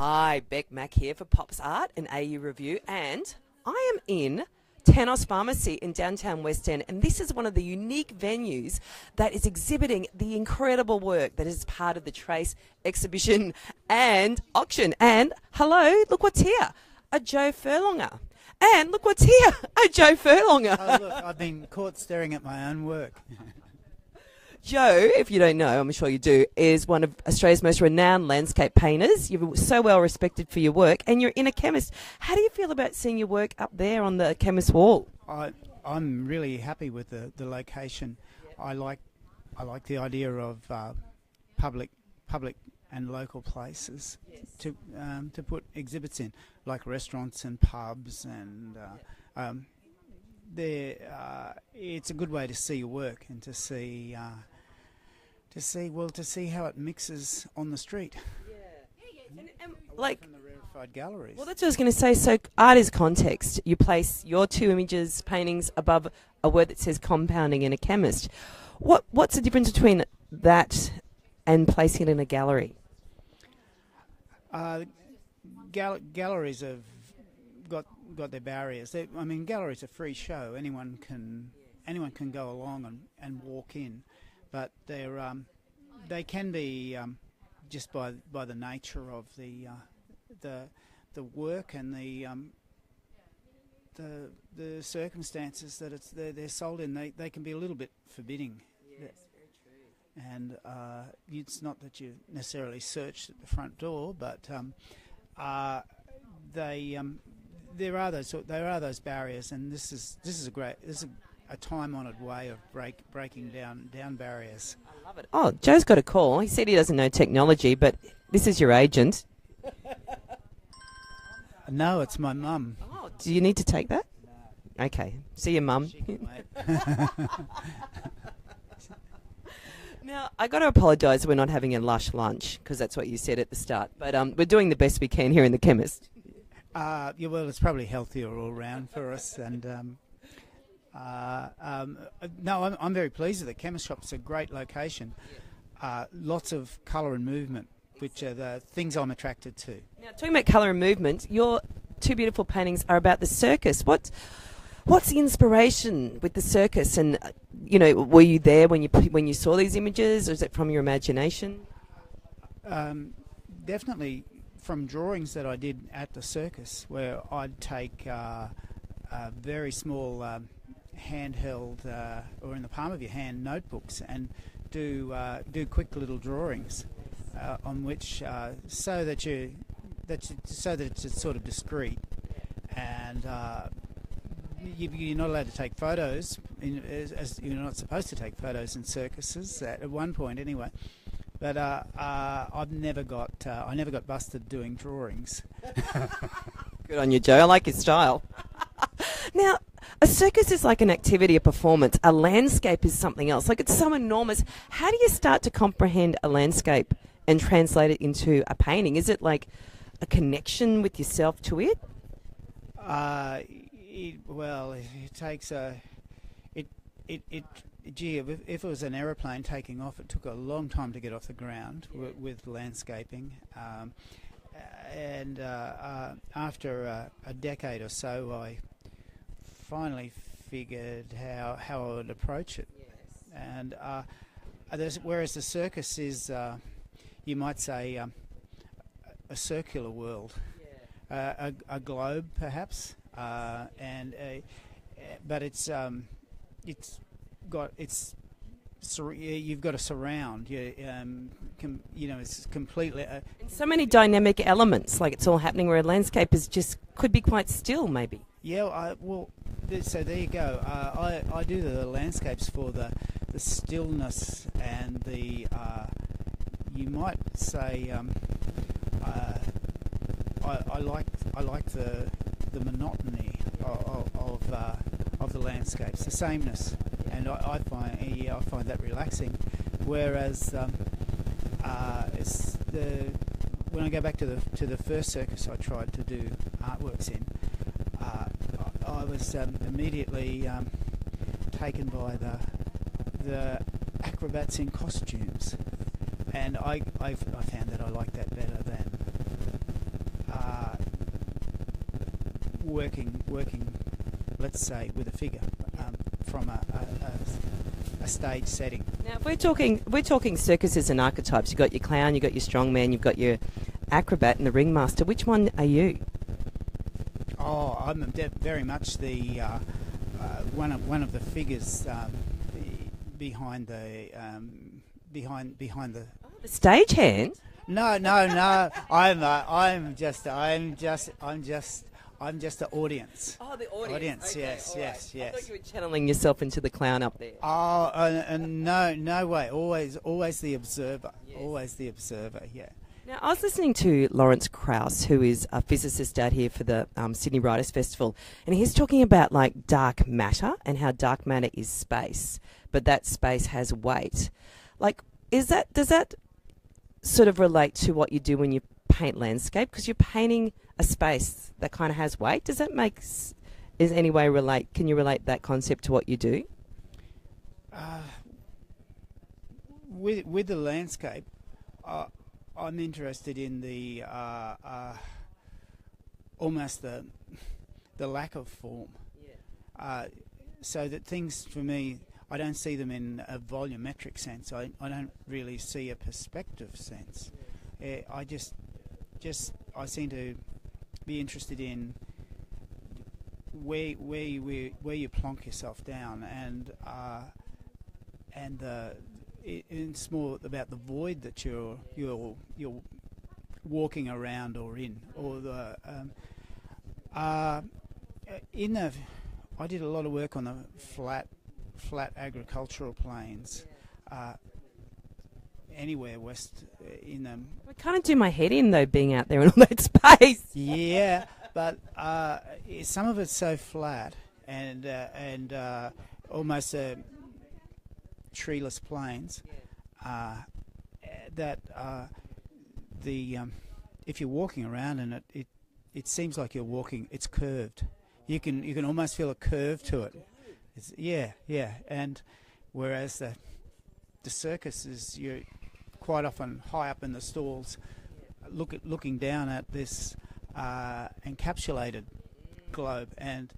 Hi, Beck Mack here for POPSART and AU Review, and I am in Tanos Pharmacy in downtown West End, and this is one of the unique venues that is exhibiting the incredible work that is part of the Trace exhibition and auction. And hello, look what's here, a Joe Furlonger. And look what's here, a Joe Furlonger. Oh, look, I've been caught staring at my own work. Joe, if you don't know, I'm sure you do, is one of Australia's most renowned landscape painters. You're so well respected for your work, and you're in a chemist. How do you feel about seeing your work up there on the chemist wall? I'm really happy with the location. I like the idea of public and local places to put exhibits in, like restaurants and pubs, and it's a good way to see your work and to see how it mixes on the street. Yeah. And like from the rarefied galleries. Well, that's what I was going to say. So art is context. You place your two images, paintings above a word that says compounding in a chemist. What's the difference between that and placing it in a gallery? Galleries have got their barriers. Galleries are free show. Anyone can go along and walk in, but they can be just by the nature of the work and the circumstances that they're sold in. They can be a little bit forbidding. Yes, very true. And it's not that you necessarily searched at the front door, but there are those barriers, and this is a time-honoured way of breaking down barriers. I love it. Oh, Joe's got a call. He said he doesn't know technology, but this is your agent. No, it's my mum. Oh, do you need to take that? No. Okay. See you, Mum. She can wait. Now, I got to apologise we're not having a lush lunch, because that's what you said at the start. But we're doing the best we can here in the chemist. Well, it's probably healthier all round for us. And no, I'm very pleased with it. Chemist Shop's a great location. Lots of colour and movement, which are the things I'm attracted to. Now, talking about colour and movement, your two beautiful paintings are about the circus. What's the inspiration with the circus? And were you there when you saw these images, or is it from your imagination? Definitely from drawings that I did at the circus, where I'd take very small handheld or in the palm of your hand notebooks and do quick little drawings on which so that it's sort of discreet, and you're not allowed to take photos, as you're not supposed to take photos in circuses at one point anyway. But I never got busted doing drawings. Good on you, Joe. I like your style. Now, a circus is like an activity, a performance. A landscape is something else. Like, it's so enormous. How do you start to comprehend a landscape and translate it into a painting? Is it like a connection with yourself to it? It takes if it was an aeroplane taking off, it took a long time to get off the ground with landscaping. And after a decade or so, I finally figured how I would approach it. Yes. And whereas the circus is, you might say, a circular world, a globe perhaps, but you've got a surround. It's completely. And so many dynamic elements, like it's all happening where a landscape could be quite still, maybe. Yeah, so there you go. I do the landscapes for the stillness and the. You might say I like the monotony of the landscapes, the sameness, and I find that relaxing. Whereas when I go back to the first circus I tried to do artworks in, I was immediately taken by the acrobats in costumes, and I found that I liked that better working, let's say, with a figure from a stage setting. Now, if we're talking circuses and archetypes. You've got your clown, you've got your strongman, you've got your acrobat and the ringmaster. Which one are you? Oh, I'm very much the one of the figures behind the behind the. The stagehand. No. I'm just the audience. Oh, the audience. Okay, yes. I thought you were channeling yourself into the clown up there. Oh, no way. Always the observer. Yes. Always the observer. Yeah. Now, I was listening to Lawrence Krauss, who is a physicist out here for the Sydney Writers' Festival, and he's talking about like dark matter and how dark matter is space, but that space has weight. Like, does that sort of relate to what you do when you paint landscape? Because you're painting a space that kind of has weight. Does that can you relate that concept to what you do? With the landscape, I'm interested in the almost the lack of form. Yeah. So that things, for me, I don't see them in a volumetric sense. I don't really see a perspective sense. I seem to be interested in where you plonk yourself down, and it's more about the void that you're walking around or in, or the I did a lot of work on the flat agricultural plains. Anywhere west in them. I kind of do my head in though, being out there in all that space. Yeah, but some of it's so flat and almost treeless plains that if you're walking around and it seems like you're walking. It's curved. You can almost feel a curve to it. Yeah, and whereas the circus is you're quite often high up in the stalls, looking down at this encapsulated globe, and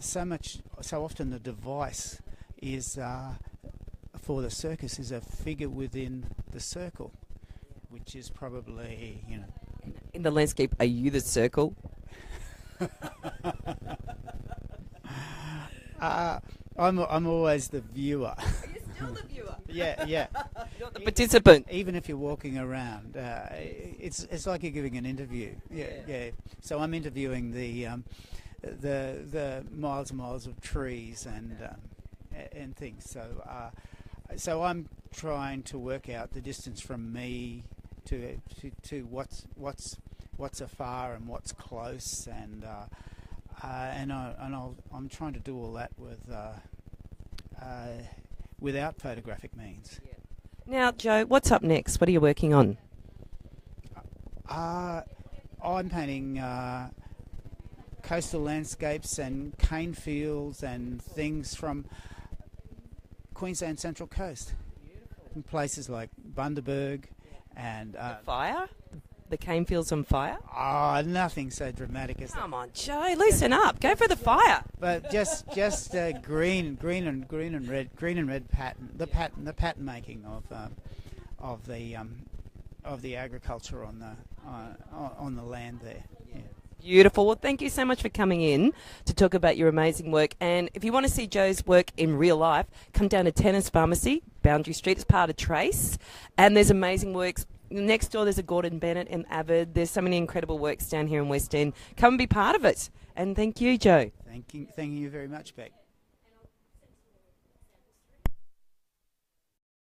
so often the device is for the circus is a figure within the circle, which is probably in the landscape. Are you the circle? I'm always the viewer. Are you still the viewer? Yeah. Not the participant. Even if you're walking around, it's like you're giving an interview. Yeah. So I'm interviewing the miles and miles of trees and things. So I'm trying to work out the distance from me to what's afar and what's close, and I'm trying to do all that without photographic means. Yeah. Now, Joe, what's up next? What are you working on? I'm painting coastal landscapes and cane fields and things from Queensland Central Coast, in places like Bundaberg and fire. The cane fields on fire? Oh, nothing so dramatic as that. Come on, Joe, loosen up. Go for the fire. But just green and red pattern. The pattern making of the agriculture on the land there. Yeah. Beautiful. Well, thank you so much for coming in to talk about your amazing work. And if you want to see Joe's work in real life, come down to Tennis Pharmacy, Boundary Street. It's part of Trace. And there's amazing works. Next door, there's a Gordon Bennett and Avid. There's so many incredible works down here in West End. Come and be part of it. And thank you, Joe. Thank you very much, Beck.